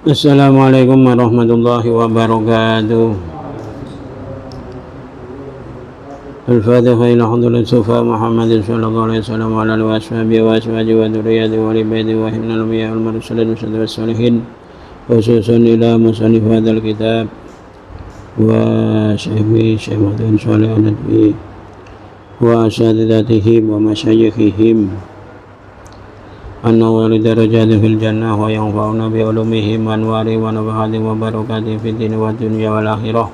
Assalamualaikum warahmatullahi wabarakatuh. Al-Fatihah ila hadratil Sufa Muhammadin sallallahu alaihi wasallam wa ala alihi wa ashabihi wa azwajihi wa dzurriyyatihi wa li baitihi wa himnal anbiya'i wal mursalin wa salihin, khususan ila musannif hadzal kitab wa syekhi Syekh Muhammad Shalih Al-Adwi wa asatidzatihim wa masyayikhihim an-nawari darajati fil jannah wa yanfa'una bi ulumihim wa anwari wa nafahati wa barakati fid dini wa dunya wal akhirah.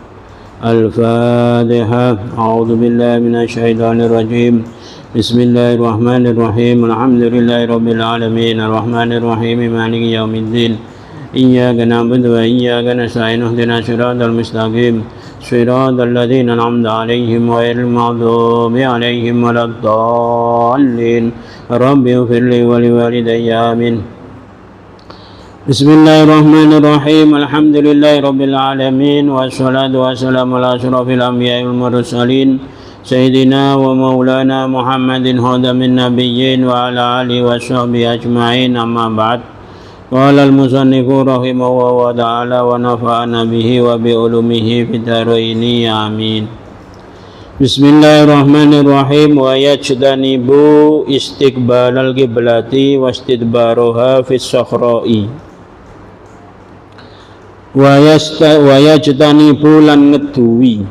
Al-Fatihah. A'udzu billahi minasy syaithanir rajim. Bismillahirrahmanirrahim. Alhamdulillahirabbil alamin arrahmanir rahim maliki yaumiddin. Iyyaka na'budu wa iyyaka nasta'in ihdinas siratal mustaqim siratal ladzina an'amta 'alaihim ghairil maghdubi 'alaihim waladdallin. Rabbi ighfirli wa liwalidayya amin. Bismillahirrahmanirrahim. Alhamdulillahirabbil alamin wassalatu wassalamu ala asyrafil anbiya'i wal mursalin sayyidina wa maulana Muhammadin khatamin nabiyyin wa ala alihi washabbihi ajma'in, amma ba'd. Qala al-musannifu rahimahullahu wa ta'ala wa nafa'ana bihi wa bi ulumihi fid dharaini amin. Bismillahirrahmanirrahim. Wa yajtanibu istiqbalal qiblati wa istidbaruha fis sakhra'i. Wa yajtanibu lan ngeduwi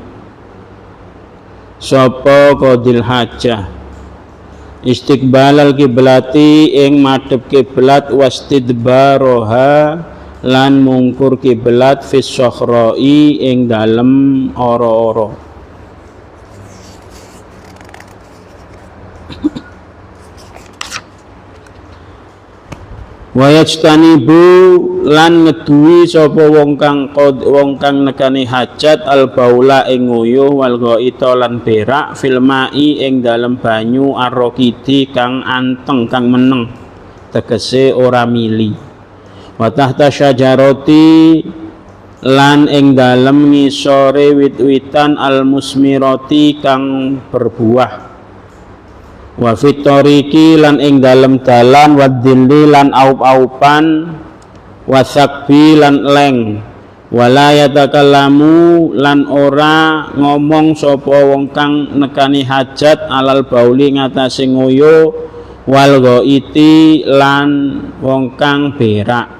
sapa qadil hajah istiqbalal qiblati ing madhep kiblat, wastidbaroha lan mungkur kiblat, fis sakhra'i ing dalem ora-ora. Wa yajtanibu lan ngeduwi sapa wong kang nekani hajat al baula ing nguyuh, wal ghaita lan berak, fil ma'i ing dalem banyu, arrokidi kang anteng kang meneng, tegese ora mili. Wa tahta syajarati lan ing dalem ngisore wit-witan al musmirati kang berbuah. Wa fitoriki lan ing dalem dalan, wadhilli lan aup-aupan, wasakbi lan leng, wala yatakallamu lan ora ngomong sapa wong kang nekani hajat alal bauli ngatasé ngoyo, wal ghaiti lan wong kang berak.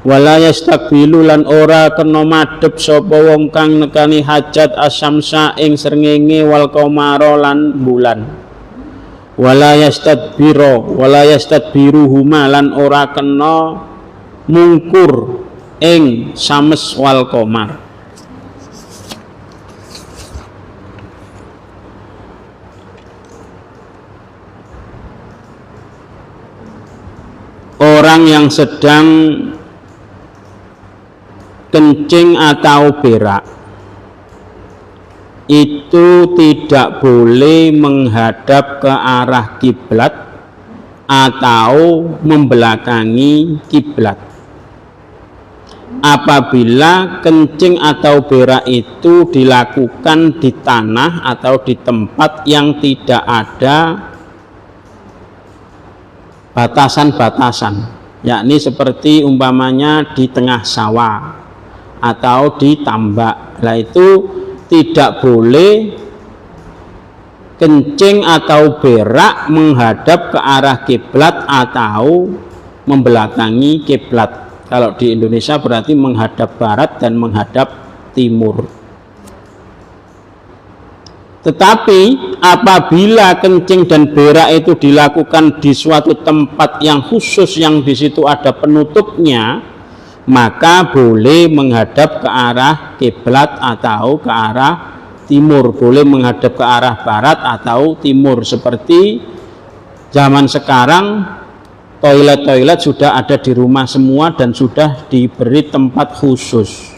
Wala yastakbilu lan ora kena madhep sapa wong kang nekani hajat asyamsa ing srengenge, wal qamara lan bulan. Wala yastadbiruhuma lan ora kena mungkur ing sames wal qamar. Orang yang sedang kencing atau berak itu tidak boleh menghadap ke arah kiblat atau membelakangi kiblat. Apabila kencing atau berak itu dilakukan di tanah atau di tempat yang tidak ada batasan-batasan, yakni seperti umpamanya di tengah sawah atau di tambak, lah itu tidak boleh kencing atau berak menghadap ke arah kiblat atau membelakangi kiblat. Kalau di Indonesia berarti menghadap barat dan menghadap timur. Tetapi apabila kencing dan berak itu dilakukan di suatu tempat yang khusus, yang di situ ada penutupnya, maka boleh menghadap ke arah kiblat atau ke arah timur, boleh menghadap ke arah barat atau timur. Seperti zaman sekarang toilet-toilet sudah ada di rumah semua dan sudah diberi tempat khusus.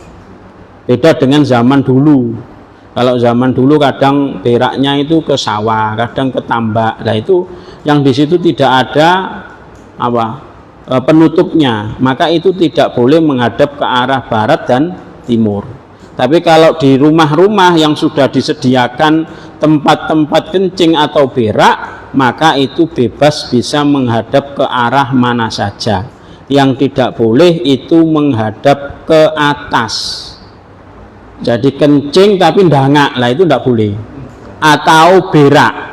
Beda dengan zaman dulu. Kalau zaman dulu kadang beraknya itu ke sawah, kadang ke tambak. Nah itu yang di situ tidak ada penutupnya, maka itu tidak boleh menghadap ke arah barat dan timur. Tapi kalau di rumah-rumah yang sudah disediakan tempat-tempat kencing atau berak, maka itu bebas bisa menghadap ke arah mana saja. Yang tidak boleh itu menghadap ke atas. Jadi kencing tapi ndangak, lah itu tidak boleh. Atau berak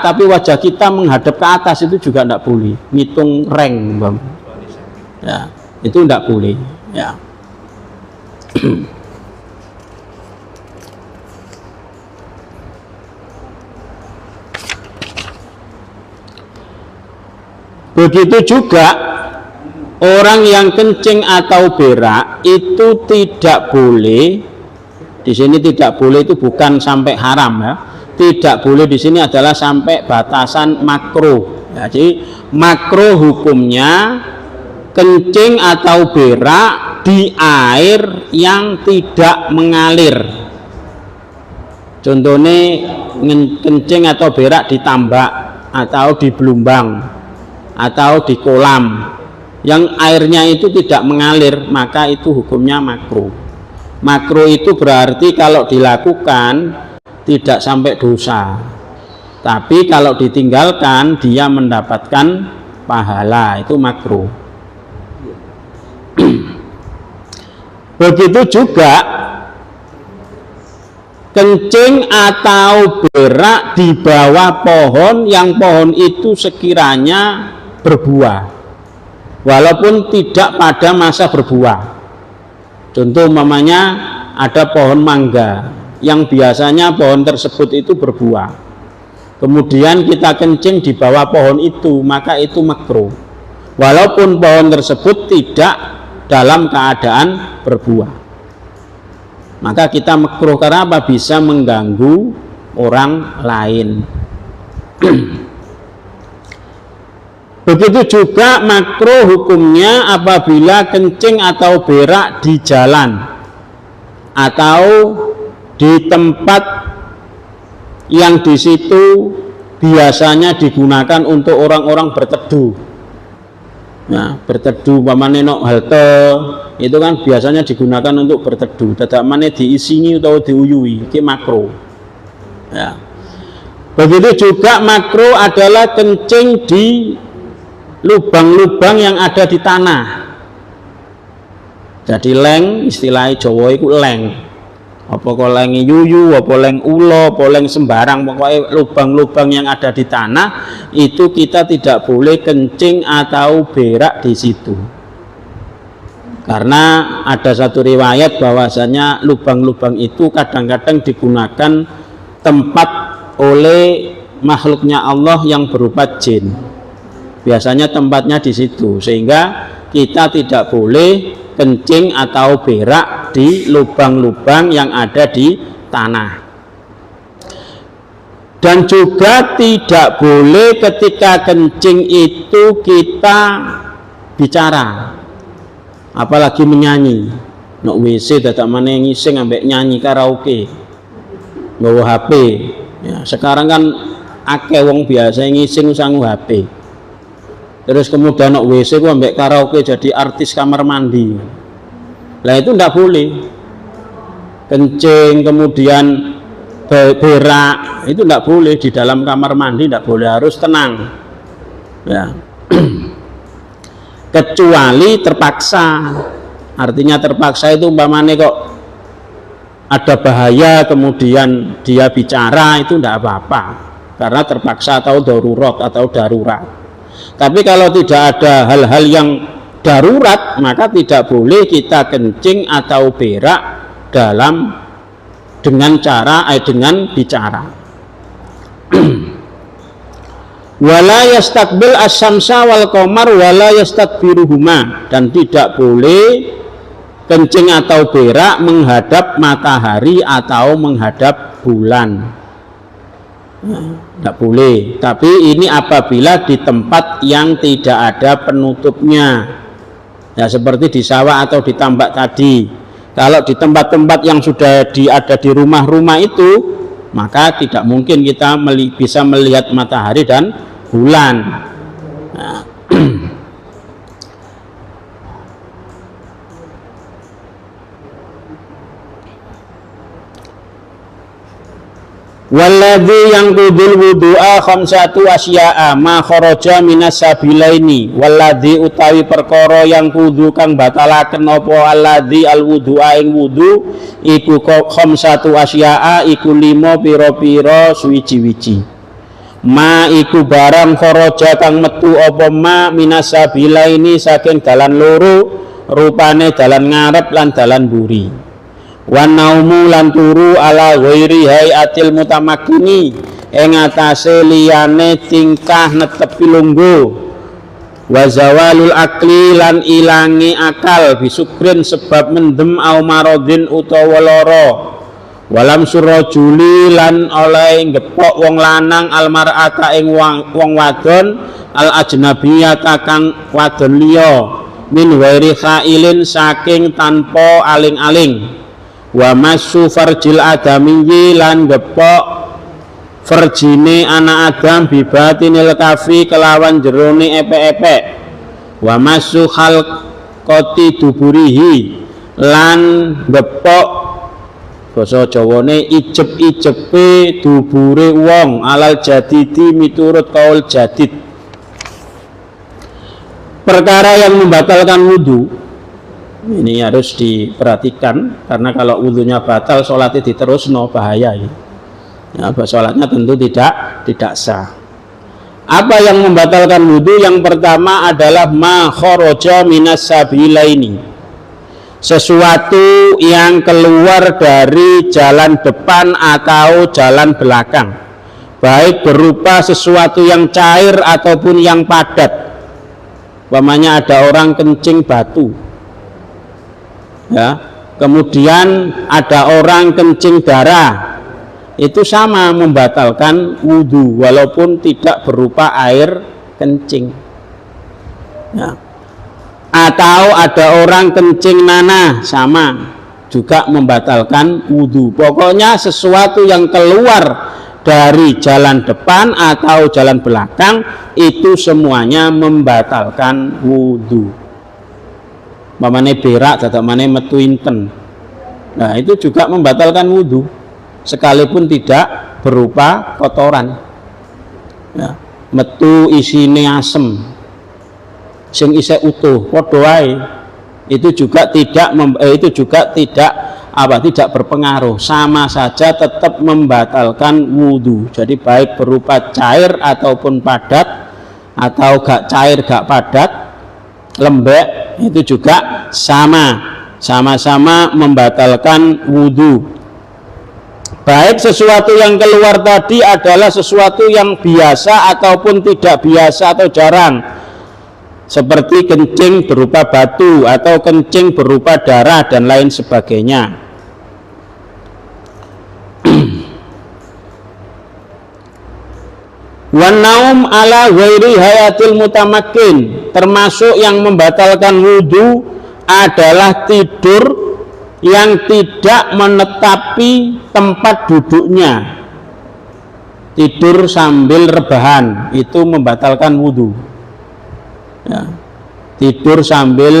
tapi wajah kita menghadap ke atas, itu juga tidak boleh. Ngitung reng, Bang. Ya, itu tidak boleh. Ya. Begitu juga orang yang kencing atau berak itu tidak boleh. Di sini tidak boleh itu bukan sampai haram ya. Tidak boleh di sini adalah sampai batasan makruh. Jadi makruh hukumnya kencing atau berak di air yang tidak mengalir. Contohnya kencing atau berak di tambak atau di belumbang atau di kolam yang airnya itu tidak mengalir, maka itu hukumnya makruh. Makruh itu berarti kalau dilakukan tidak sampai dosa, tapi kalau ditinggalkan dia mendapatkan pahala, itu makruh. Begitu juga kencing atau berak di bawah pohon yang pohon itu sekiranya berbuah, walaupun tidak pada masa berbuah. Contoh umpamanya ada pohon mangga yang biasanya pohon tersebut itu berbuah, kemudian kita kencing di bawah pohon itu, maka itu makruh walaupun pohon tersebut tidak dalam keadaan berbuah. Maka kita makruh karena apa? Bisa mengganggu orang lain. Begitu juga makruh hukumnya apabila kencing atau berak di jalan atau di tempat yang di situ biasanya digunakan untuk orang-orang berteduh. Nah, berteduh pamane nok halte itu kan biasanya digunakan untuk berteduh. Dadak mane diisingi atau diuyui, iki makruh. Ya. Begitu juga makruh adalah kencing di lubang-lubang yang ada di tanah. Jadi leng, istilah Jawa itu leng. Apa kok leng yuyu, apa leng ulo, apa leng sembarang, pokoknya lubang-lubang yang ada di tanah itu kita tidak boleh kencing atau berak di situ. Karena ada satu riwayat bahwasanya lubang-lubang itu kadang-kadang digunakan tempat oleh makhluknya Allah yang berupa jin. Biasanya tempatnya di situ, sehingga kita tidak boleh kencing atau berak di lubang-lubang yang ada di tanah. Dan juga tidak boleh ketika kencing itu kita bicara, apalagi menyanyi. Nok WC dadak maneh ngising ambek nyanyi karaoke, nggawa HP. Ya, sekarang kan akeh wong biasa ngising sangu HP. Terus kemudian nok WC ku ambek karaoke jadi artis kamar mandi. Lah itu ndak boleh. Kencing kemudian berak itu ndak boleh di dalam kamar mandi, ndak boleh, harus tenang. Ya. Kecuali terpaksa. Artinya terpaksa itu umpamane kok ada bahaya kemudian dia bicara, itu ndak apa-apa. Karena terpaksa atau darurat. Tapi kalau tidak ada hal-hal yang darurat, maka tidak boleh kita kencing atau berak dengan bicara. Wala yastaqbil as-samsa wal qamar wala yastaqbiruhuma, dan tidak boleh kencing atau berak menghadap matahari atau menghadap bulan. Tidak boleh, tapi ini apabila di tempat yang tidak ada penutupnya, ya seperti di sawah atau di tambak tadi. Kalau di tempat-tempat yang sudah ada di rumah-rumah itu, maka tidak mungkin kita bisa melihat matahari dan bulan. Nah. Walladzi yang kudul wudu'a khamsatu asya'a ma kharaja minas sabilaini. Walladzi utawi perkara yang kudu kang batalaken apa alladzi al wudu'a ing wudu iku khamsatu asya'a iku 5 pira-pira suwiji-wiji. Ma iku barang kharaja kang metu apa ma minas sabilaini saking dalan loro rupane dalan ngarep lan dalan mburi. Wan naumu lan turu ala ghairi hayatil mutamakkini ing atase liyane tingkah netepi lungguh. Wa zawalul akli lan ilangi akal bisukrin sebab mendem au maradin utawa lara. Walam surajuli lan oleh ngepok wong lanang almar'ata ing wong wadon al ajnabiyata kang wadon liya min ghairi khailin saking tanpa aling-aling. Wa masu farjil adamiyyi lan gepok farjine anak Adam bibatinil kafi kelawan jerone epek-epek. Wa masu khalqati duburihi lan gepok basa Jawane ijep-ijepe dubure wong alal jadidi miturut kaul jadid. Perkara yang membatalkan wudu ini harus diperhatikan karena kalau wudunya batal sholatnya diterusno bahaya ya. Sholatnya tentu tidak sah. Apa yang membatalkan wudu? Yang pertama adalah ma kharaja minas sabilaini, sesuatu yang keluar dari jalan depan atau jalan belakang, baik berupa sesuatu yang cair ataupun yang padat. Umpamanya ada orang kencing batu ya, kemudian ada orang kencing darah, itu sama membatalkan wudu walaupun tidak berupa air kencing ya. Atau ada orang kencing nanah, sama juga membatalkan wudu. Pokoknya sesuatu yang keluar dari jalan depan atau jalan belakang itu semuanya membatalkan wudu. Mamane berak dadak mane metu inten. Nah, itu juga membatalkan wudu sekalipun tidak berupa kotoran. Ya, metu isine asem sing isih utuh padha wae itu juga tidak tidak berpengaruh, sama saja tetap membatalkan wudu. Jadi baik berupa cair ataupun padat atau gak cair gak padat, lembek, itu juga sama-sama membatalkan wudu. Baik sesuatu yang keluar tadi adalah sesuatu yang biasa ataupun tidak biasa atau jarang, seperti kencing berupa batu atau kencing berupa darah dan lain sebagainya. Wan naum ala ghairi hayatil mutamakkin, termasuk yang membatalkan wudu adalah tidur yang tidak menetapi tempat duduknya. Tidur sambil rebahan itu membatalkan wudu ya. Tidur sambil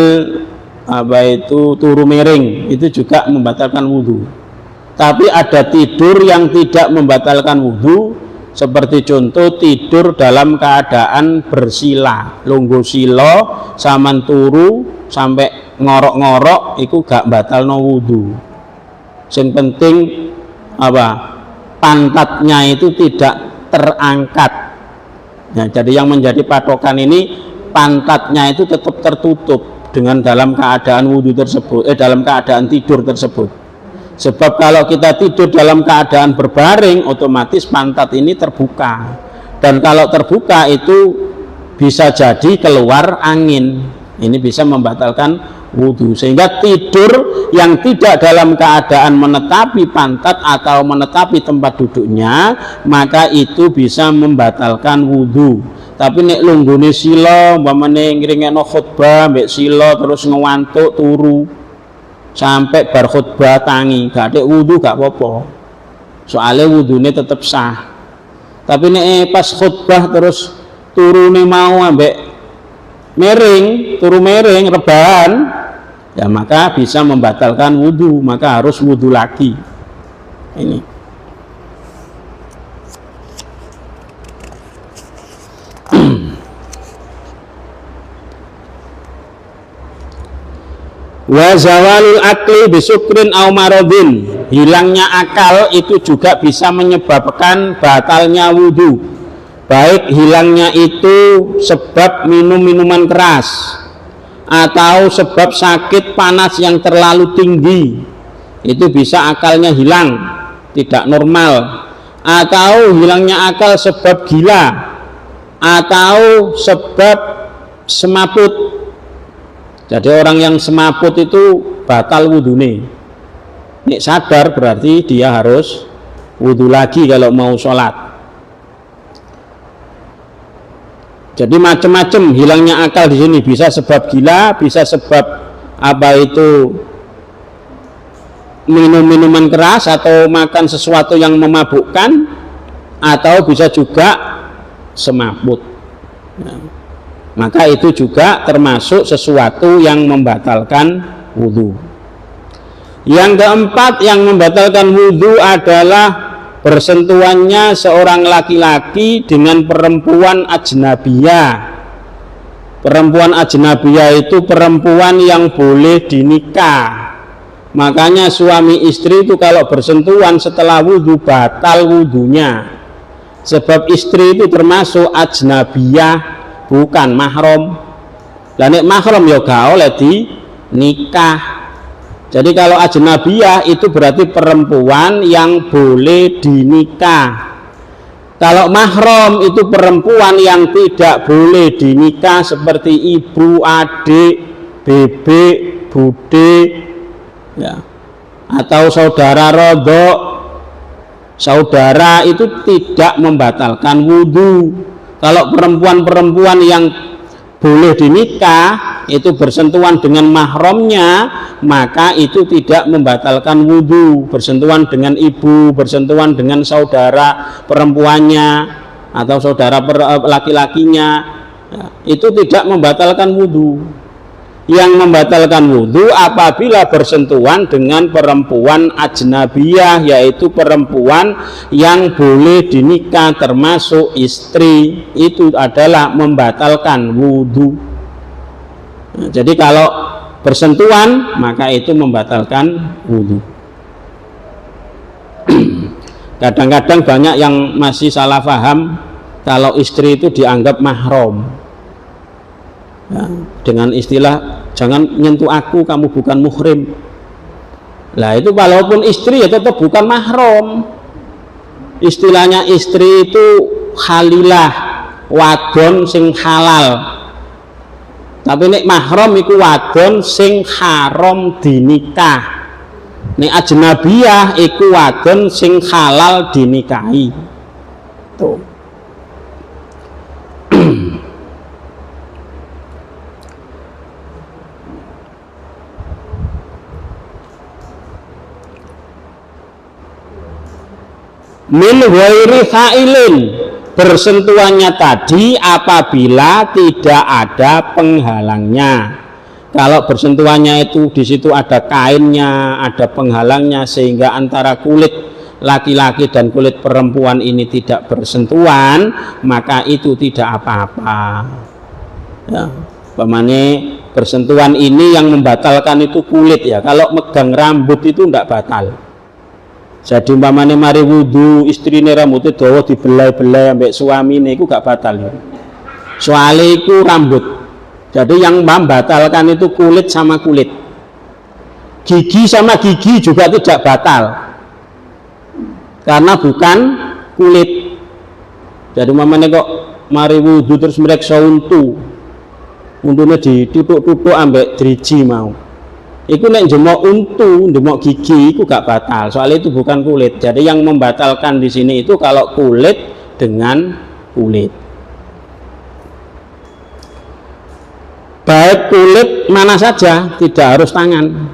turu miring itu juga membatalkan wudu. Tapi ada tidur yang tidak membatalkan wudu, seperti contoh tidur dalam keadaan bersila, lungguh sila saman turu sampai ngorok-ngorok itu gak batalno wudu. Yang penting pantatnya itu tidak terangkat. Nah, jadi yang menjadi patokan ini pantatnya itu tetap tertutup dengan dalam keadaan wudu tersebut, dalam keadaan tidur tersebut. Sebab kalau kita tidur dalam keadaan berbaring, otomatis pantat ini terbuka, dan kalau terbuka itu bisa jadi keluar angin. Ini bisa membatalkan wudu. Sehingga tidur yang tidak dalam keadaan menetapi pantat atau menetapi tempat duduknya, maka itu bisa membatalkan wudu. Tapi nek lunggune sila, umpamane ngringekno khutbah mbek sila terus ngewantuk turu sampai bar khutbah tangi, gak ada wudu gak apa-apa, soalnya wudune tetap sah. Tapi nek pas khutbah terus turune mau ambek turu miring rebahan, ya maka bisa membatalkan wudu, maka harus wudu lagi. Ini Wa zawalul akli bisukrin au maradin, hilangnya akal itu juga bisa menyebabkan batalnya wudu, baik hilangnya itu sebab minum minuman keras atau sebab sakit panas yang terlalu tinggi, itu bisa akalnya hilang, tidak normal, atau hilangnya akal sebab gila atau sebab semaput. Jadi orang yang semaput itu batal wudune. Nek sadar berarti dia harus wudhu lagi kalau mau sholat. Jadi macam-macam hilangnya akal di sini, bisa sebab gila, bisa sebab apa itu minum minuman keras atau makan sesuatu yang memabukkan, atau bisa juga semaput. Nah, maka itu juga termasuk sesuatu yang membatalkan wudhu. Yang keempat yang membatalkan wudhu adalah bersentuhannya seorang laki-laki dengan perempuan ajnabiyah. Perempuan ajnabiyah itu perempuan yang boleh dinikah. Makanya suami istri itu kalau bersentuhan setelah wudhu batal wudhunya, sebab istri itu termasuk ajnabiyah, bukan mahram. Lah nek mahram ya gak oleh dinikah. Jadi kalau ajnabiyah itu berarti perempuan yang boleh dinikah. Kalau mahram itu perempuan yang tidak boleh dinikah, seperti ibu, adik, bebek, bude, ya, atau saudara rodok. Saudara itu tidak membatalkan wudhu. Kalau perempuan-perempuan yang boleh dinikah itu bersentuhan dengan mahramnya, maka itu tidak membatalkan wudhu. Bersentuhan dengan ibu, bersentuhan dengan saudara perempuannya atau saudara laki-lakinya, ya, itu tidak membatalkan wudhu. Yang membatalkan wudhu apabila bersentuhan dengan perempuan ajnabiyah, yaitu perempuan yang boleh dinikah termasuk istri, itu adalah membatalkan wudhu. Nah, jadi kalau bersentuhan maka itu membatalkan wudhu. Kadang-kadang banyak yang masih salah paham kalau istri itu dianggap mahram, ya, dengan istilah jangan nyentuh aku, kamu bukan muhrim. Lah itu walaupun istri ya tetap bukan mahram. Istilahnya istri itu halilah, wadon sing halal. Tapi nek mahram iku wadon sing haram dinikah. Nek ajnabiyah iku wadon sing halal dinikahi. Tuh. Min ghairi fa'ilin, bersentuhannya tadi apabila tidak ada penghalangnya. Kalau bersentuhannya itu di situ ada kainnya, ada penghalangnya, sehingga antara kulit laki-laki dan kulit perempuan ini tidak bersentuhan, maka itu tidak apa-apa. Ya, pemane bersentuhan ini yang membatalkan itu kulit, ya. Kalau megang rambut itu tidak batal. Jadi umpamane mari wudhu istrine rambutnya dawa dibelai-belai ambek suamine iku gak batal ya. Soalnya itu rambut. Jadi yang membatalkan itu kulit sama kulit. Gigi sama gigi juga tidak batal, karena bukan kulit. Jadi umpamane kok mari wudhu terus mreksa untune ditutuk-tutuk ambek driji mau. Iku nek jemok untu, jemok gigi, itu gak batal. Soalnya itu bukan kulit. Jadi yang membatalkan di sini itu kalau kulit dengan kulit. Baik kulit mana saja, tidak harus tangan.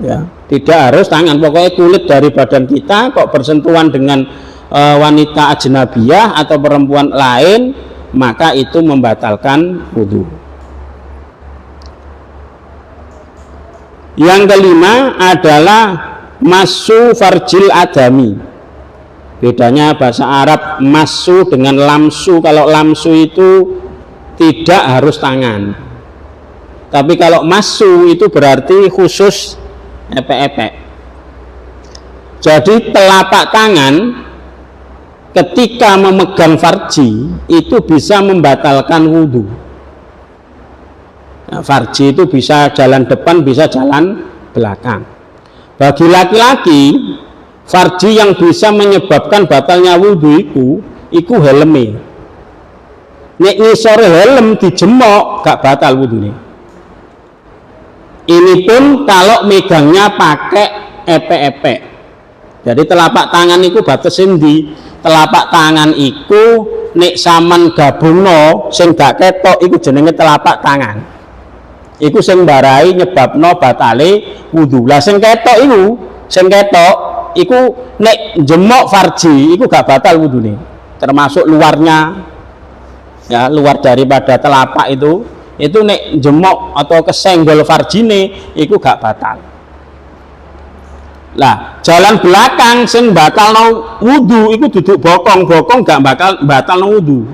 Ya, tidak harus tangan. Pokoknya kulit dari badan kita kok bersentuhan dengan wanita ajnabiyah atau perempuan lain, maka itu membatalkan wudhu. Yang kelima adalah masu farjil adami. Bedanya bahasa Arab masu dengan lamsu. Kalau lamsu itu tidak harus tangan. Tapi kalau masu itu berarti khusus epek-epek. Jadi telapak tangan ketika memegang farji itu bisa membatalkan wudhu. Nah, farji itu bisa jalan depan, bisa jalan belakang. Bagi laki-laki, farji yang bisa menyebabkan batalnya wudhu itu helmnya. Nek ngisore helm dijemok gak batal wudhunya. Ini pun kalau megangnya pakai epek-epek. Jadi telapak tangan itu batasin di telapak tangan itu nek saman gabungno sing gak ketok iku jenenge telapak tangan. Iku sing barai nyebabno batale wudu. Lah sing ketok iku nek jemok farji iku gak batal wudune. Termasuk luarnya, ya, luar daripada telapak itu nek jemok atau kesenggol farjine iku gak batal. Lah jalan belakang sing batalno wudu iku duduk bokong gak bakal batalno wudu.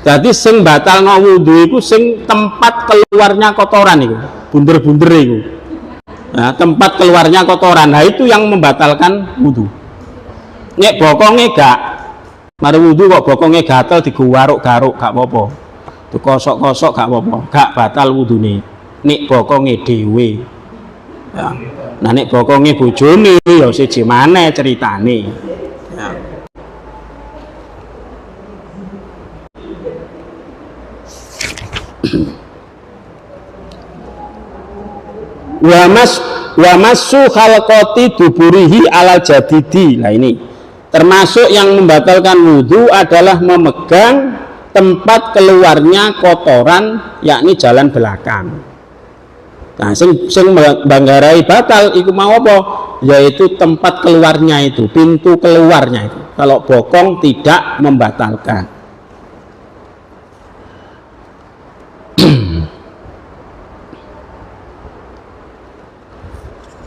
Jadi sing batalno wudu iku sing tempat keluarnya kotoran iku, bunder-bunder iku. Nah, tempat keluarnya kotoran. Nah, itu yang membatalkan wudu. Nek bokonge gak mari wudu kok bokonge gatel digaruk-garuk gak apa-apa. Dikosok-kosok gak apa-apa, gak batal wudune. Nek bokonge dhewe. Ya. Nah nek bokonge bojone ya siji maneh ceritane. Ya. Wa masu khalqati duburihi alal jadidi. Nah ini termasuk yang membatalkan wudhu adalah memegang tempat keluarnya kotoran, yakni jalan belakang. Nah sing banggarai batal iku mau apa? Yaitu tempat keluarnya itu, pintu keluarnya itu. Kalau bokong tidak membatalkan.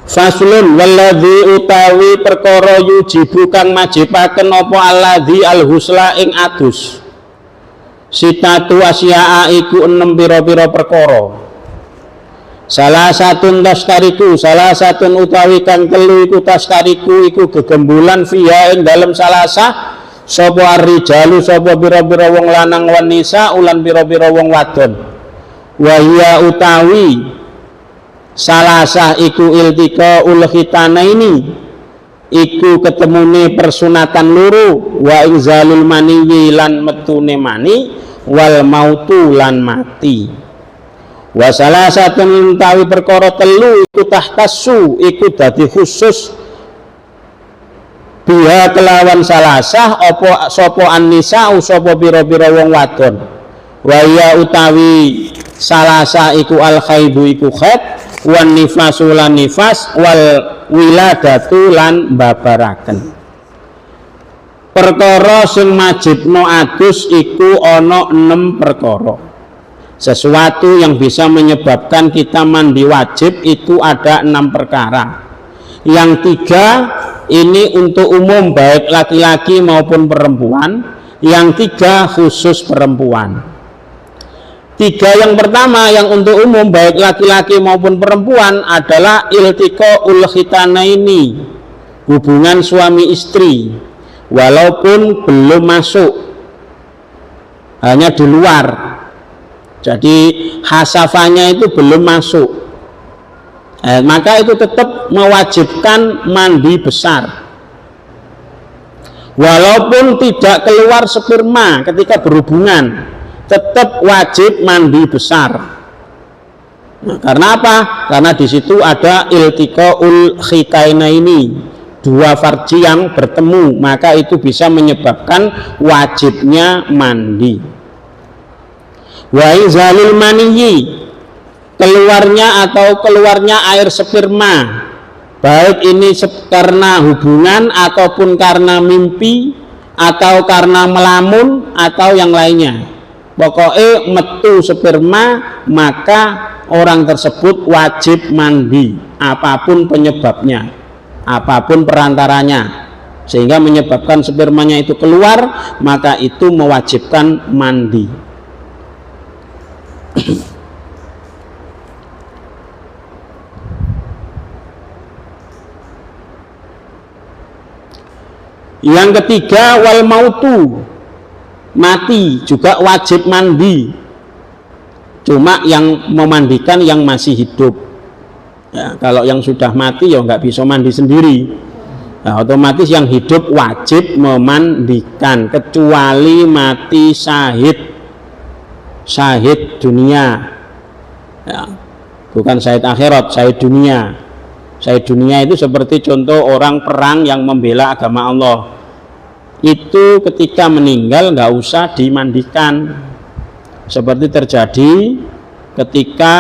Faslun walladzi utawi perkara yujibu kang majibaken apa alladzi alhusla ing adus. Sitatu asya'a iku 6 pira-pira perkara. Salah satu utawi kang telu iku tastariku iku gegembulan fiha ing dalem salasa sapa arrijalu sapa pira-pira wong lanang wan nisa ulan pira-pira wong wadon. Wa hiya utawi salasah iku iltika ul khitanaini iku ketemune persunatan loro wa inzalul maniwi lan metune mani wal mautu lan mati. Wa salasatun tawi perkara telu iku tahtasu iku dadi khusus biha kelawan salasah apa sapa annisa sapa pira-pira wong wadon. Wa ya utawi salasah iku al khaidu iku khaid wan nifasu lan nifas wal wiladatu lan babaraken. Perkara sing majibno adus iku ana 6 perkara. Sesuatu yang bisa menyebabkan kita mandi wajib itu ada 6 perkara. Yang 3 ini untuk umum baik laki-laki maupun perempuan. Yang 3 khusus perempuan. 3 yang pertama yang untuk umum baik laki-laki maupun perempuan adalah iltiqaul khitanaini, hubungan suami istri walaupun belum masuk, hanya di luar. Jadi hasafanya itu belum masuk, maka itu tetap mewajibkan mandi besar walaupun tidak keluar sperma ketika berhubungan, tetap wajib mandi besar. Nah, karena apa? Karena di situ ada iltiqaul khitainaini, 2 farji yang bertemu, maka itu bisa menyebabkan wajibnya mandi. Wa izalul maniyi, keluarnya air sperma, baik ini karena hubungan ataupun karena mimpi atau karena melamun atau yang lainnya. Pokoknya metu sperma maka orang tersebut wajib mandi apapun penyebabnya, apapun perantaranya, sehingga menyebabkan spermanya itu keluar, maka itu mewajibkan mandi. Yang ketiga wal mautu, mati juga wajib mandi, cuma yang memandikan yang masih hidup. Ya, kalau yang sudah mati ya nggak bisa mandi sendiri. Nah, otomatis yang hidup wajib memandikan, kecuali mati syahid dunia. Ya, bukan syahid akhirat, syahid dunia. Syahid dunia itu seperti contoh orang perang yang membela agama Allah. Itu ketika meninggal nggak usah dimandikan. Seperti terjadi ketika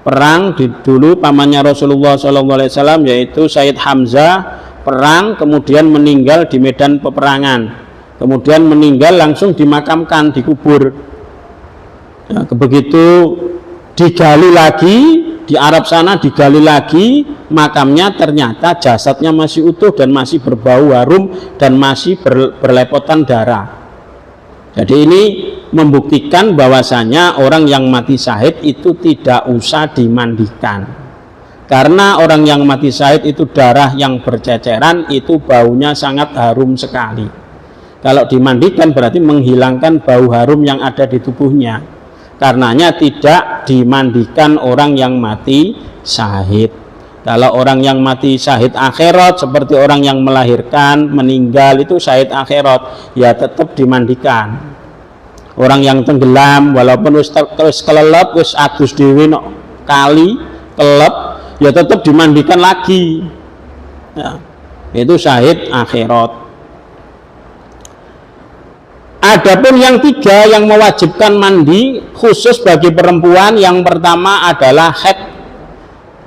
perang dulu pamannya Rasulullah SAW, yaitu Sayyid Hamzah, perang kemudian meninggal di medan peperangan, kemudian meninggal langsung dimakamkan, dikubur. Ya, begitu digali lagi di Arab sana, digali lagi makamnya, ternyata jasadnya masih utuh dan masih berbau harum dan masih berlepotan darah. Jadi ini membuktikan bahwasanya orang yang mati syahid itu tidak usah dimandikan, karena orang yang mati syahid itu darah yang berceceran, itu baunya sangat harum sekali. Kalau dimandikan berarti menghilangkan bau harum yang ada di tubuhnya. Karenanya tidak dimandikan orang yang mati syahid. Kalau orang yang mati syahid akhirat seperti orang yang melahirkan, meninggal, itu syahid akhirat, ya tetap dimandikan. Orang yang tenggelam walaupun terus kelelep, wis adus dhewe nok kali kelep, ya tetap dimandikan lagi. Ya, itu syahid akhirat. Adapun yang tiga yang mewajibkan mandi khusus bagi perempuan, yang pertama adalah haid.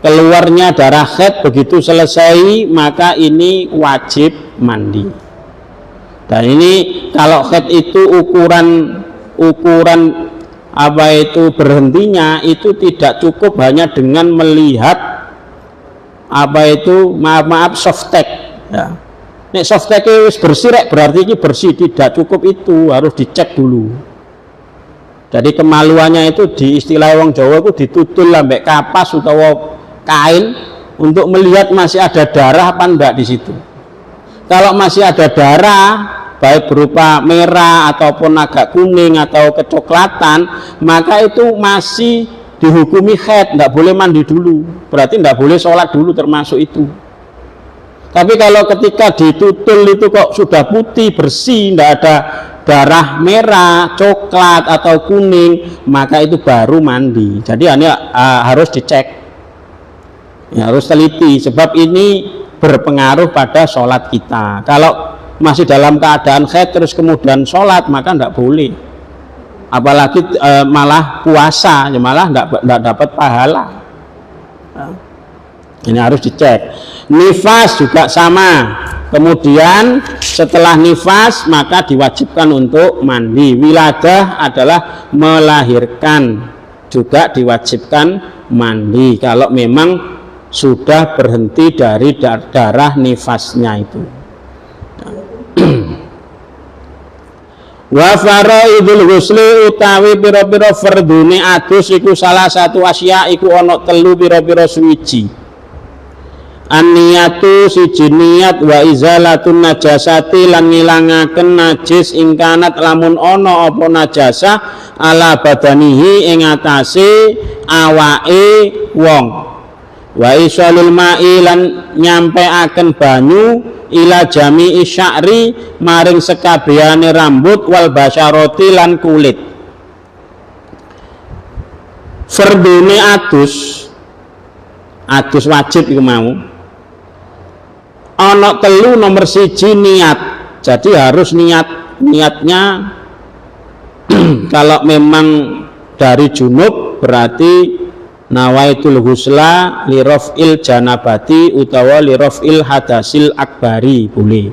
Keluarnya darah haid begitu selesai maka ini wajib mandi. Dan ini kalau haid itu ukuran apa itu berhentinya itu tidak cukup hanya dengan melihat apa itu maaf softtek. Ya. Nek softtek wis bersih rek berarti ini bersih, tidak cukup itu, harus dicek dulu. Jadi kemaluannya itu di istilah wong Jawa itu ditutul lambek kapas utawa kain untuk melihat masih ada darah apa enggak di situ. Kalau masih ada darah baik berupa merah ataupun agak kuning atau kecoklatan, maka itu masih dihukumi haid, enggak boleh mandi dulu. Berarti enggak boleh sholat dulu termasuk itu. Tapi kalau ketika ditutul itu kok sudah putih, bersih, tidak ada darah merah, coklat atau kuning, maka itu baru mandi. Jadi harus dicek, ya, harus teliti, sebab ini berpengaruh pada sholat kita. Kalau masih dalam keadaan haid terus kemudian sholat, maka tidak boleh. Apalagi malah puasa, ya malah tidak dapat pahala. Ini harus dicek. Nifas juga sama. Kemudian setelah nifas maka diwajibkan untuk mandi. Wiladah adalah melahirkan, juga diwajibkan mandi kalau memang sudah berhenti dari darah nifasnya itu. Wa faraidul ghusli utawi pira-pira fardune adus iku salah satu asya iku ana telu pira-pira suwiji. An-niyatu siji niat, wa izalatun najasati lan ngilangaken najis ingkanat lamun ana apa najasah ala badanihi ing atase awake wong, wa isalul ma'i lan nyampeaken banyu ila jami'i sya'ri maring sekabehane rambut wal basyarati lan kulit. Fardune adus wajib iku mau ana telu. Nomor siji niat. Jadi harus niatnya kalau memang dari junub berarti nawaitul ghusla li raf'il janabati utawa li raf'il hadasil akbari, boleh.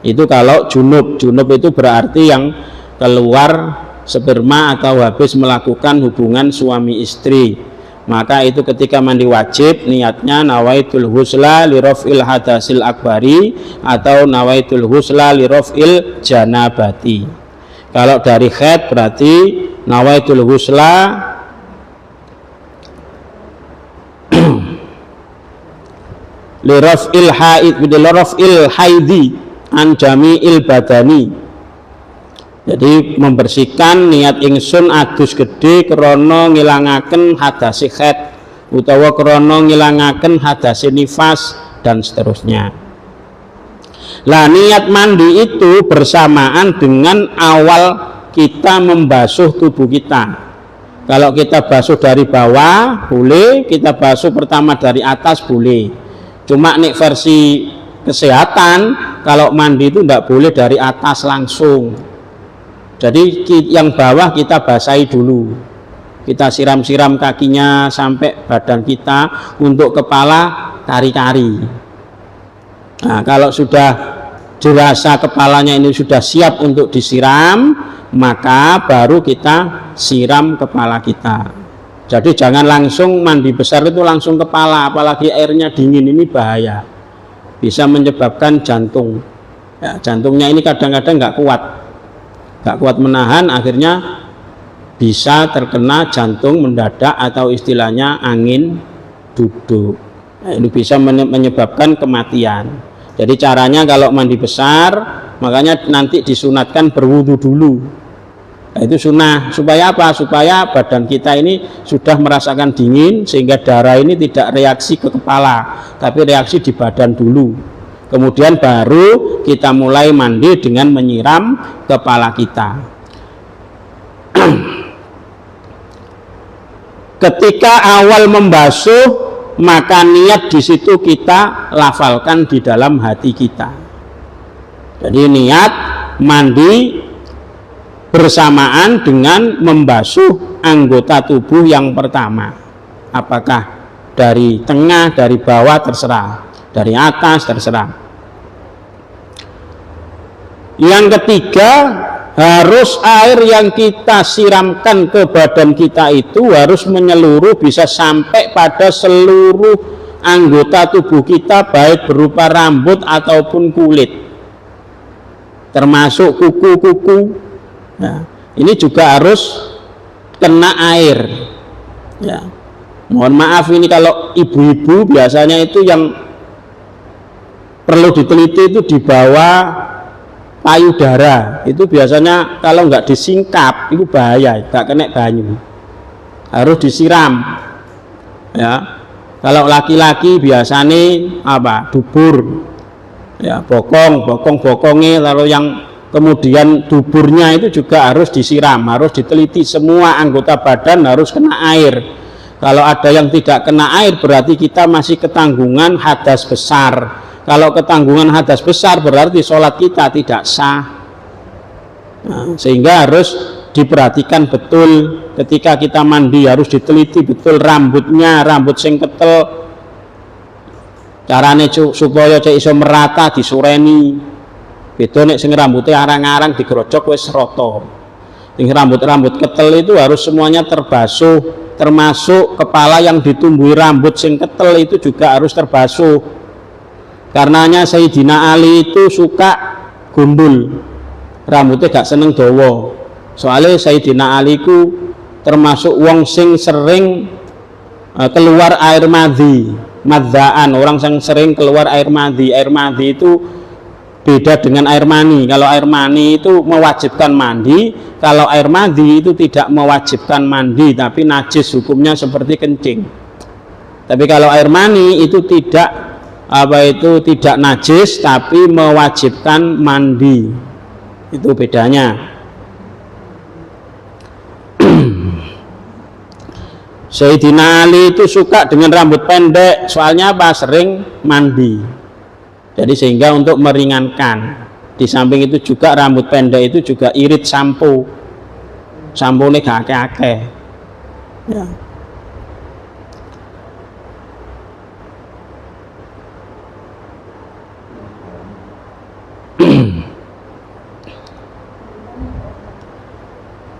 Itu kalau junub itu berarti yang keluar sperma atau habis melakukan hubungan suami istri. Maka itu ketika mandi wajib niatnya nawaitul ghusla li raf'il hadasil akbari atau nawaitul ghusla li raf'il janabati. Kalau dari haid berarti nawaitul ghusla li raf'il haid, li raf'il haidi an jami'il badani. Jadi membersihkan niat ingsun adus gede krana ngilangaken hadase haid utawa krana ngilangaken hadase nifas dan seterusnya. Lah niat mandi itu bersamaan dengan awal kita membasuh tubuh kita. Kalau kita basuh dari bawah boleh, kita basuh pertama dari atas boleh. Cuma nih versi kesehatan kalau mandi itu tidak boleh dari atas langsung. Jadi yang bawah kita basahi dulu, kita siram-siram kakinya sampai badan kita, untuk kepala kari-kari. Nah, kalau sudah dirasa kepalanya ini sudah siap untuk disiram, maka baru kita siram kepala kita. Jadi jangan langsung mandi besar itu langsung kepala, apalagi airnya dingin, ini bahaya, bisa menyebabkan jantung. Ya, jantungnya ini kadang-kadang nggak kuat menahan, akhirnya bisa terkena jantung mendadak atau istilahnya angin duduk. Nah, ini bisa menyebabkan kematian. Jadi caranya kalau mandi besar, makanya nanti disunatkan berwudu dulu. Nah, itu sunnah. Supaya apa? Supaya badan kita ini sudah merasakan dingin, sehingga darah ini tidak reaksi ke kepala, tapi reaksi di badan dulu. Kemudian baru kita mulai mandi dengan menyiram kepala kita. Ketika awal membasuh, maka niat di situ kita lafalkan di dalam hati kita. Jadi niat mandi bersamaan dengan membasuh anggota tubuh yang pertama. Apakah dari tengah, dari bawah, terserah, dari atas, terserah. Yang ketiga, harus air yang kita siramkan ke badan kita itu harus menyeluruh, bisa sampai pada seluruh anggota tubuh kita, baik berupa rambut ataupun kulit, termasuk kuku-kuku. Nah, ini juga harus kena air. Ya. Mohon maaf, ini kalau ibu-ibu biasanya itu yang perlu diteliti itu di bawah payudara, itu biasanya kalau nggak disingkap itu bahaya, nggak kena banyu, harus disiram. Ya, kalau laki-laki biasanya apa, dubur, ya, bokongnya, lalu yang kemudian duburnya itu juga harus disiram, harus diteliti, semua anggota badan harus kena air. Kalau ada yang tidak kena air berarti kita masih ketanggungan hadas besar. Kalau ketanggungan hadas besar berarti sholat kita tidak sah. Nah, sehingga harus diperhatikan betul ketika kita mandi, harus diteliti betul rambutnya, rambut sing ketel, carane supaya cek iso merata disureni. Beda nek sing rambutnya arang-arang digerojok wis rata. Sing rambut-rambut ketel itu harus semuanya terbasuh, termasuk kepala yang ditumbuhi rambut sing ketel itu juga harus terbasuh. Karenanya Sayyidina Ali itu suka gundul, rambutnya gak seneng dawa. Soalnya Sayyidina Ali ku termasuk wong sing sering keluar air madhi, madzaan, orang yang sering keluar air madhi. Air madhi itu beda dengan air mani. Kalau air mani itu mewajibkan mandi, kalau air madhi itu tidak mewajibkan mandi, tapi najis hukumnya seperti kencing. Tapi kalau air mani itu tidak najis tapi mewajibkan mandi, itu bedanya. Sayyidina Ali itu suka dengan rambut pendek, soalnya apa? Sering mandi. Jadi sehingga untuk meringankan. Di samping itu juga rambut pendek itu juga irit sampo ini gak akeh-akeh. Ya.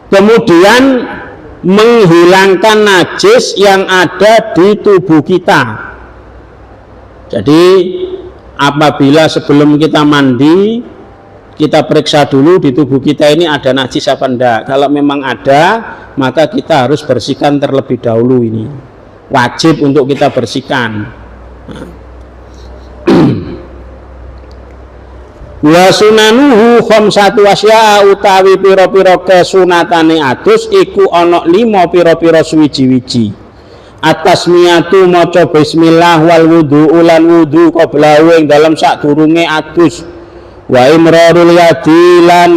Kemudian menghilangkan najis yang ada di tubuh kita. Jadi apabila sebelum kita mandi, kita periksa dulu di tubuh kita ini ada najis apa enggak. Kalau memang ada, maka kita harus bersihkan terlebih dahulu. Ini wajib untuk kita bersihkan. Wa sunanuhu khamsatu asya utawi pira-pira kesunatane adus iku ana 5 pira-pira suwiji-wiji. At-tasmiyatu maca bismillah wal wudu ulan wudu qabla ing dalam sadurunge adus. Wa imrarul yadi lan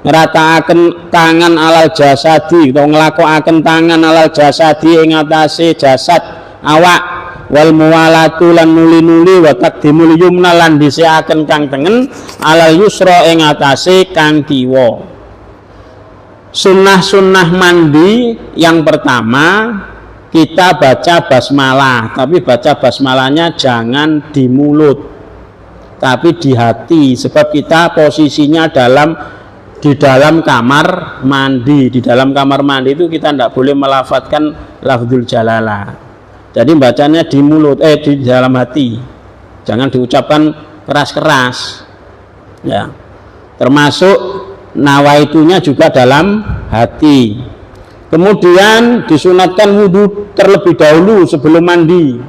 nrataaken tangan alal jasadi utawa nglakokaken tangan alal jasadi ing atase jasad awak. Wal muwalatu lan nuli-nuli wa taqdimul yumna lan dhisikaken kang tengen alal yusra ing atase kang kiwa. Sunnah-sunnah mandi yang pertama kita baca basmalah, tapi baca basmalahnya jangan di mulut tapi di hati, sebab kita posisinya di dalam kamar mandi. Di dalam kamar mandi itu kita tidak boleh melafadzkan lafdzul jalalah. Jadi bacanya di mulut, di dalam hati, jangan diucapkan keras-keras, ya. Termasuk nawaitunya juga dalam hati. Kemudian disunatkan wudhu terlebih dahulu sebelum mandi.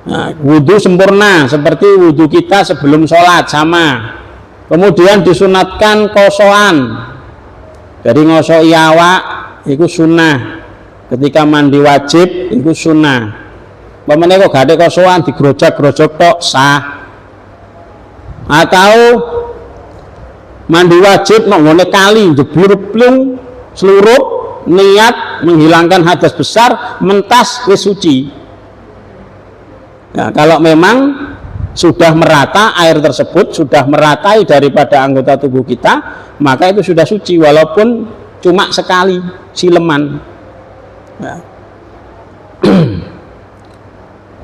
Nah, wudhu sempurna seperti wudhu kita sebelum sholat sama. Kemudian disunatkan kosoan, jadi ngosoi awak itu sunnah. Ketika mandi wajib itu sunnah. Pemene kok gak ada kosoan digrojak-grojok tok sah. Atau mandi wajib nggone kali jeblur-blung seluruh niat menghilangkan hadas besar mentas wis suci. Nah, kalau memang sudah merata air tersebut sudah meratai daripada anggota tubuh kita, maka itu sudah suci walaupun cuma sekali sileman. Ya.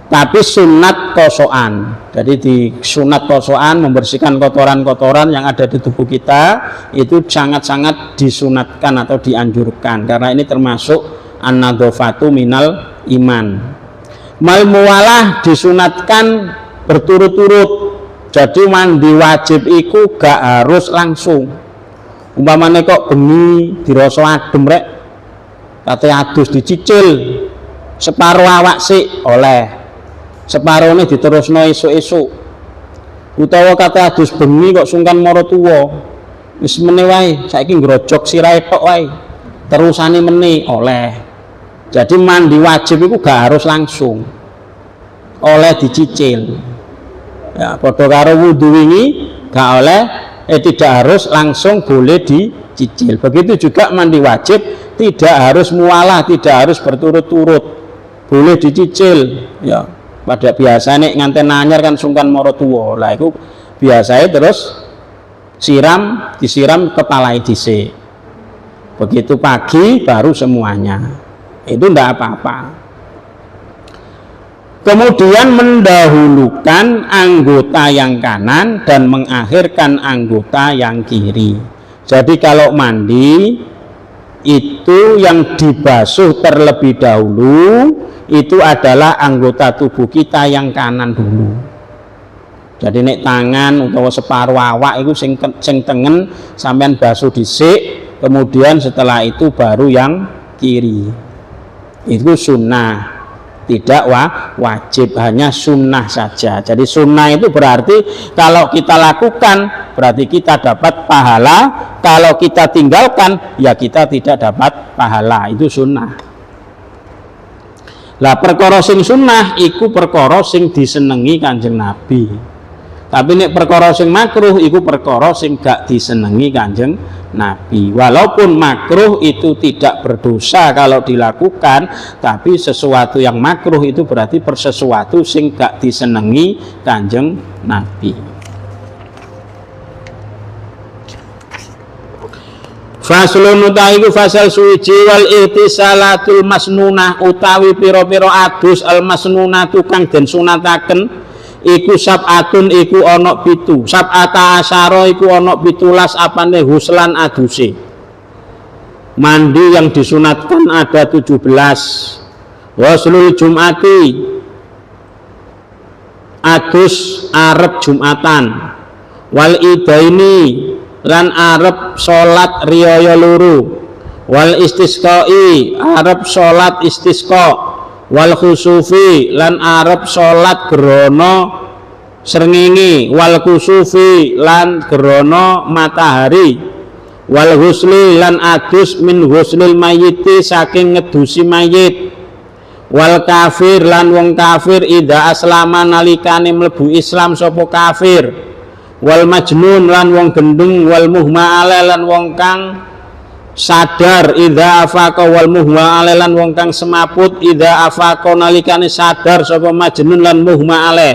Tapi sunat kosoan, jadi di sunat kosoan membersihkan kotoran-kotoran yang ada di tubuh kita itu sangat-sangat disunatkan atau dianjurkan karena ini termasuk an-nadhofatu minal iman. Mal muwalah disunatkan berturut-turut, jadi mandi wajib itu gak harus langsung. Umpamane kok bengi dirasa adem rek kate adus dicicil separuh awak sik oleh, separuh ini diterusno esuk-esuk. Utawa kate adus bengi kok sungkan mara tuwa wis meneh wae saiki ngrojok sirahe tok wae terusane meneh oleh. Jadi mandi wajib itu gak harus langsung, oleh dicicil. Ya, padha karo wudu wingi gak oleh tidak harus langsung, boleh dicicil. Begitu juga mandi wajib tidak harus mualah, tidak harus berturut-turut, boleh dicicil. Ya, pada biasanya nganten anyar kan sungkan mara tuwa. Lah iku biasanya terus disiram kepala dhisik. Begitu pagi baru semuanya. Itu ndak apa-apa. Kemudian mendahulukan anggota yang kanan dan mengakhirkan anggota yang kiri. Jadi kalau mandi itu yang dibasuh terlebih dahulu itu adalah anggota tubuh kita yang kanan dulu. Jadi nek tangan utawa separuh awak itu sing tengen sampean basuh dhisik, kemudian setelah itu baru yang kiri. Itu sunnah, tidak wajib, hanya sunnah saja. Jadi sunnah itu berarti kalau kita lakukan berarti kita dapat pahala, kalau kita tinggalkan ya kita tidak dapat pahala. Itu sunnah. Lah perkara sing sunnah iku perkara sing disenengi Kanjeng Nabi. Tapi nek perkara sing makruh iku perkara sing gak disenengi Kanjeng Nabi. Walaupun makruh itu tidak berdosa kalau dilakukan, tapi sesuatu yang makruh itu berarti sesuatu sing gak disenengi Kanjeng Nabi. Faslun utawi iku fasal suci wal ihtisalatul masnunah utawi pira-pira adus al masnunatu kang den sunataken iku sab'atun iku ana 7. Sab'ata asyara iku ana 17 apane huslan aduse. Mandi yang disunatkan ada 17. Waslul jum'ati adus arep Jumatan. Wal idaini lan arep salat riyaya loro. Wal istisqai arep salat istisqa. Wal khusufi lan arep salat grana srengenge, wal kusufi lan gerana matahari, wal husli lan adus min huslil mayiti saking ngedusi mayit, wal kafir lan wong kafir ida aslama nalikane mlebu Islam sapa kafir, wal majnun lan wong gendeng, wal muhma ale lan wong kang sadar ida afaka, wal muhma ale lan wong kang semaput ida afaka nalikane sadar sapa majnun lan muhma ale,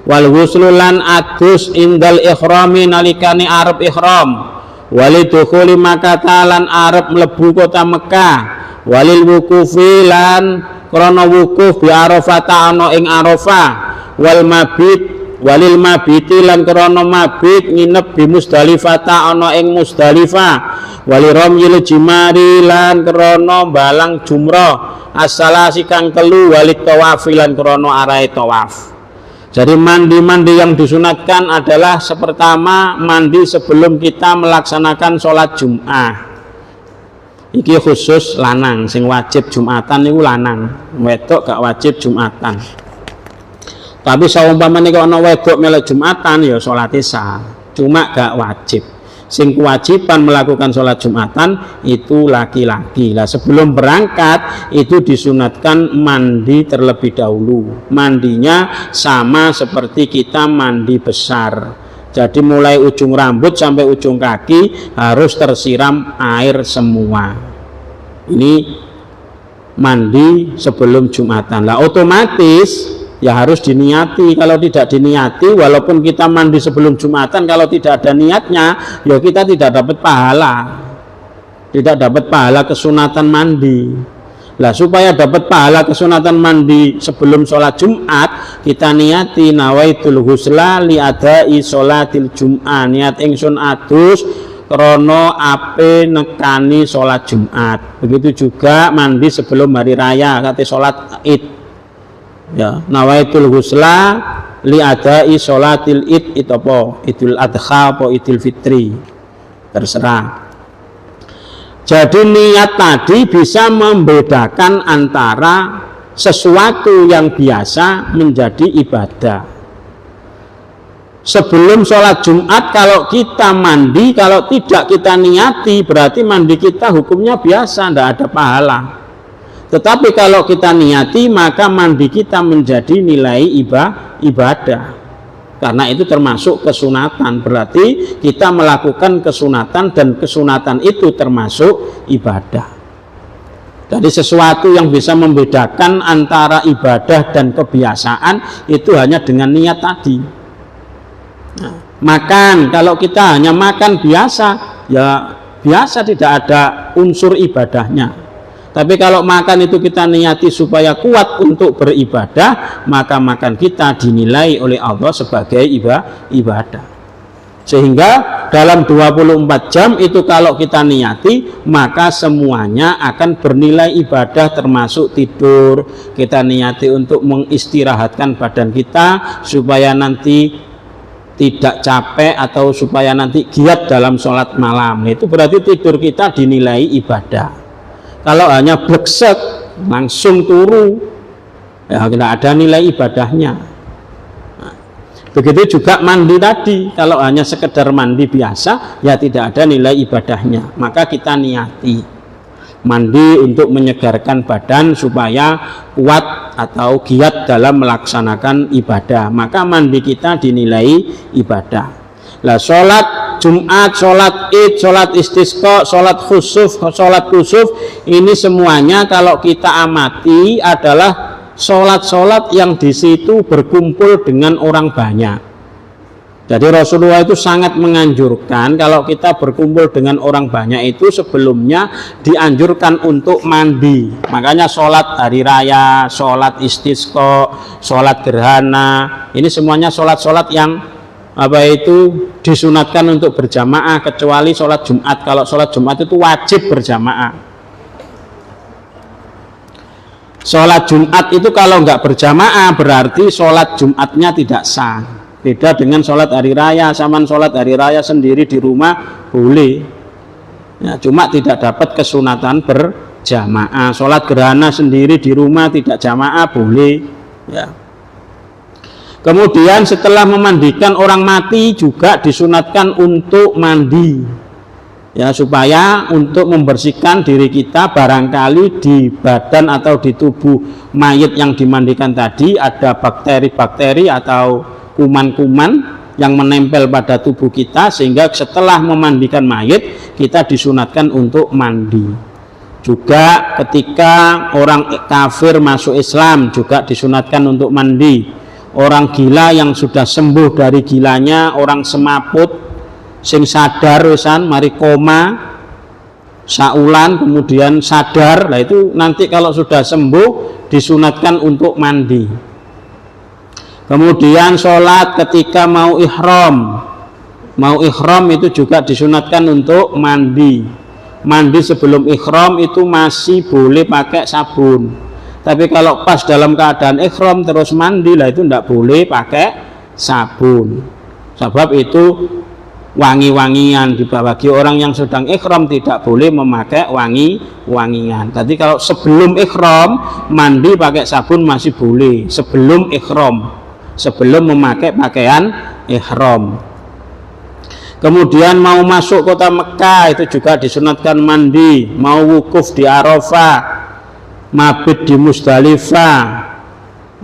wal ghuslu lan adus indal ikhrami nalikane arep ihram, walidukhuli Makkah lan arep mlebu kota Mekah, walil wukufi lan krana wukuf bi Arafah ana ing Arafah, wal walil mabiti lan krana mabit nginep bi Musdalifah ana ing Musdalifah, waliramyil jimari lan krana balang jumrah as-salasi kang telu, walit tawaf lan krana arahe tawaf. Jadi mandi-mandi yang disunatkan adalah pertama mandi sebelum kita melaksanakan sholat Jum'ah. Iki khusus lanang, sing wajib Jumatan itu lanang, wedok gak wajib Jumatan. Tapi saumpamane kok ana wedok melok Jumatan ya sholate sah, cuma gak wajib. Sing kewajiban melakukan sholat Jumatan itu laki-laki. Lah sebelum berangkat itu disunatkan mandi terlebih dahulu. Mandinya sama seperti kita mandi besar. Jadi mulai ujung rambut sampai ujung kaki harus tersiram air semua. Ini mandi sebelum Jumatan. Lah otomatis ya harus diniati. Kalau tidak diniati, walaupun kita mandi sebelum Jumatan, kalau tidak ada niatnya, ya kita tidak dapat pahala. Tidak dapat pahala kesunatan mandi. Lah supaya dapat pahala kesunatan mandi sebelum sholat Jumat, kita niati nawaitul husla li adai sholatil Jum'ah. Niat ingsun adus krono ape nekani sholat Jumat. Begitu juga mandi sebelum hari raya, kate sholat Id. Ya, nawaitul husla li adai sholatil id, itu apa? Idul adha apa idul fitri, terserah. Jadi niat tadi bisa membedakan antara sesuatu yang biasa menjadi ibadah. Sebelum sholat Jumat kalau kita mandi, kalau tidak kita niati berarti mandi kita hukumnya biasa, tidak ada pahala. Tetapi kalau kita niati maka mandi kita menjadi nilai ibadah. Karena itu termasuk kesunatan. Berarti kita melakukan kesunatan dan kesunatan itu termasuk ibadah. Jadi sesuatu yang bisa membedakan antara ibadah dan kebiasaan itu hanya dengan niat tadi. Nah, makan, kalau kita hanya makan biasa, ya biasa tidak ada unsur ibadahnya. Tapi kalau makan itu kita niati supaya kuat untuk beribadah, maka makan kita dinilai oleh Allah sebagai ibadah. Sehingga dalam 24 jam itu kalau kita niati, maka semuanya akan bernilai ibadah, termasuk tidur. Kita niati untuk mengistirahatkan badan kita supaya nanti tidak capek atau supaya nanti giat dalam sholat malam. Itu berarti tidur kita dinilai ibadah. Kalau hanya bleksek langsung turu, ya tidak ada nilai ibadahnya. Nah, begitu juga mandi tadi, kalau hanya sekedar mandi biasa, ya tidak ada nilai ibadahnya. Maka kita niati mandi untuk menyegarkan badan supaya kuat atau giat dalam melaksanakan ibadah. Maka mandi kita dinilai ibadah. Lah sholat Jumat, sholat Id, sholat istisqa, sholat khusuf, sholat kusuf, ini semuanya kalau kita amati adalah sholat-sholat yang di situ berkumpul dengan orang banyak. Jadi Rasulullah itu sangat menganjurkan kalau kita berkumpul dengan orang banyak itu sebelumnya dianjurkan untuk mandi. Makanya sholat hari raya, sholat istisqa, sholat gerhana, ini semuanya sholat-sholat yang disunatkan untuk berjamaah, kecuali sholat Jumat. Kalau sholat Jumat itu wajib berjamaah. Sholat Jumat itu kalau nggak berjamaah berarti sholat Jumatnya tidak sah. Beda dengan sholat hari raya. Sama sholat hari raya sendiri di rumah boleh, ya, cuma tidak dapat kesunatan berjamaah. Sholat gerhana sendiri di rumah tidak jamaah boleh, ya. Kemudian setelah memandikan orang mati juga disunatkan untuk mandi, ya, supaya untuk membersihkan diri kita, barangkali di badan atau di tubuh mayit yang dimandikan tadi ada bakteri-bakteri atau kuman-kuman yang menempel pada tubuh kita, sehingga setelah memandikan mayit kita disunatkan untuk mandi. Juga ketika orang kafir masuk Islam juga disunatkan untuk mandi. Orang gila yang sudah sembuh dari gilanya, orang semaput sing sadar wisan mari koma saulan kemudian sadar, nah itu nanti kalau sudah sembuh disunatkan untuk mandi. Kemudian sholat ketika mau ihram itu juga disunatkan untuk mandi. Mandi sebelum ihram itu masih boleh pakai sabun. Tapi kalau pas dalam keadaan ihram terus mandi, lah itu tidak boleh pakai sabun. Sebab itu wangi-wangian, bagi orang yang sedang ihram tidak boleh memakai wangi-wangian. Tadi kalau sebelum ihram mandi pakai sabun masih boleh, sebelum ihram, sebelum memakai pakaian ihram. Kemudian mau masuk kota Mekah itu juga disunatkan mandi. Mau wukuf di Arafah, mabit di Musdalifah,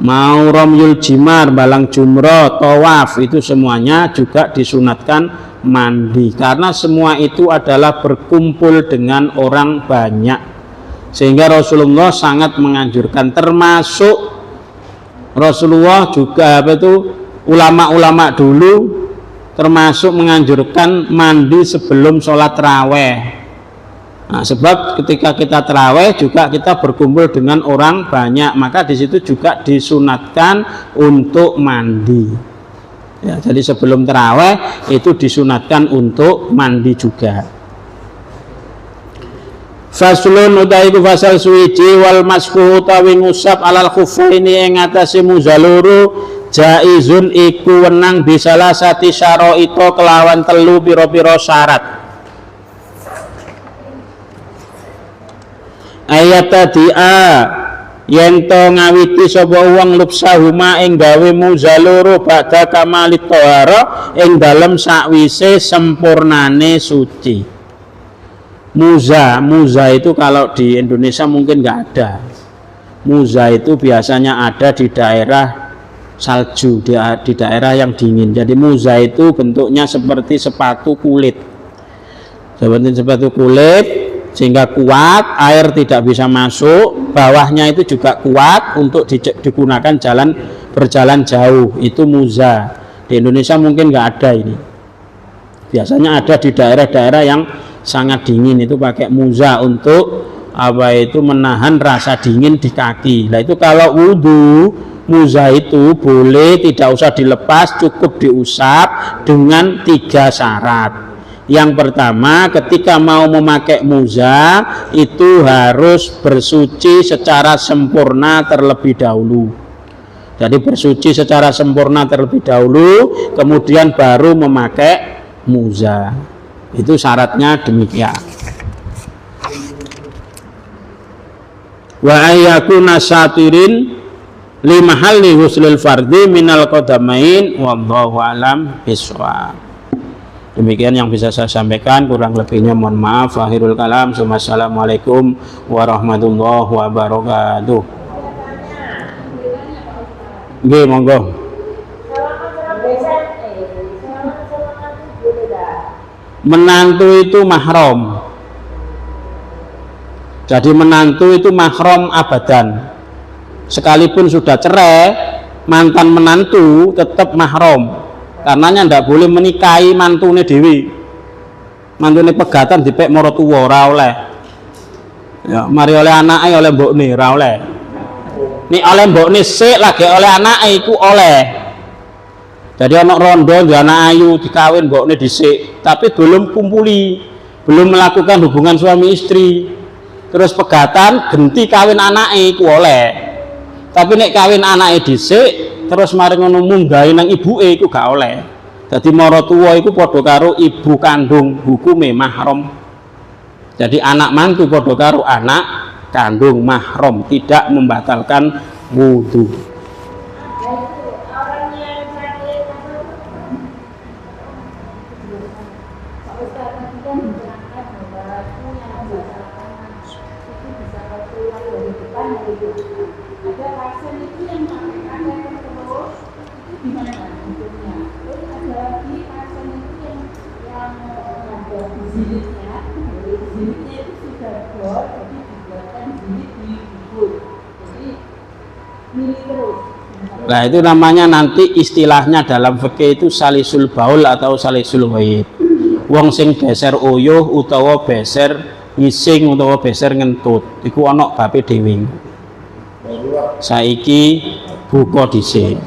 mau romyul jimar, balang jumroh, tawaf, itu semuanya juga disunatkan mandi, karena semua itu adalah berkumpul dengan orang banyak, sehingga Rasulullah sangat menganjurkan. Termasuk Rasulullah juga ulama-ulama dulu termasuk menganjurkan mandi sebelum sholat raweh. Nah, sebab ketika kita terawih juga kita berkumpul dengan orang banyak, maka di situ juga disunatkan untuk mandi. Ya, jadi sebelum terawih itu disunatkan untuk mandi juga. Faslun utawi fasal suwiji wal masku utawi ngusap alal khuffaini ing atase muzaluru jaizun iku wenang bisalah sati syaraita kelawan telu pira-pira syarat. Ayat tadia yen to ngawiti sapa wong lupsahuma ing gawe muzaluru badha kamalit thahara ing dalem sakwise sempurnane suci. Muza itu kalau di Indonesia mungkin nggak ada. Muza itu biasanya ada di daerah salju, di daerah yang dingin. Jadi muza itu bentuknya seperti sepatu kulit, sehingga kuat, air tidak bisa masuk, bawahnya itu juga kuat untuk digunakan berjalan jauh, itu muza. Di Indonesia mungkin nggak ada ini, biasanya ada di daerah-daerah yang sangat dingin, itu pakai muza untuk menahan rasa dingin di kaki. Nah itu kalau wudhu, muza itu boleh tidak usah dilepas, cukup diusap dengan 3 syarat. Yang pertama, ketika mau memakai muza itu harus bersuci secara sempurna terlebih dahulu. Jadi bersuci secara sempurna terlebih dahulu, kemudian baru memakai muza. Itu syaratnya demikian. Wa ayyakuna satirin limahalli huslil fardi minal qadamain wallahu alam bisawab. Demikian yang bisa saya sampaikan, kurang lebihnya mohon maaf. Akhirul kalam. Assalamualaikum warahmatullahi wabarakatuh. Nggih, monggo. Menantu itu mahram. Jadi menantu itu mahram abadan. Sekalipun sudah cerai, mantan menantu tetap mahram. Karenanya ndak boleh menikahi mantune dewi, mantune pegatan dipek mara tuwa ora oleh. Ya, mari oleh anake oleh mbokne ora oleh. Nek oleh mbokne sik lagi oleh anake iku oleh. Jadi ana rondo di anak ayu dikawin mbokne dhisik, tapi belum kumpuli, belum melakukan hubungan suami istri. Terus pegatan genti kawin anake iku oleh. Tapi nek kawin anake dhisik terus mari ngono munggahe nang ibuke iku gak oleh. Dadi mara tuwa iku padha karo ibu kandung, hukume mahram. Jadi anak mantu padha karo anak kandung, mahram, tidak membatalkan wudu. Orang yang Zilitnya itu sudah bor, jadi dibuatkan zilit di bubur. Jadi milih terus. Nah itu namanya nanti istilahnya dalam fikih itu salisul baul atau salisul ghaib. Wong sing beser uyuh utawa beser ngising utawa beser ngentut iku ana bape dhewe. Saiki buka dhisik.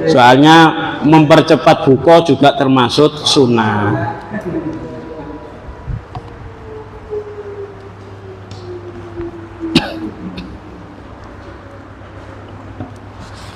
Soalnya mempercepat buka juga termasuk sunnah.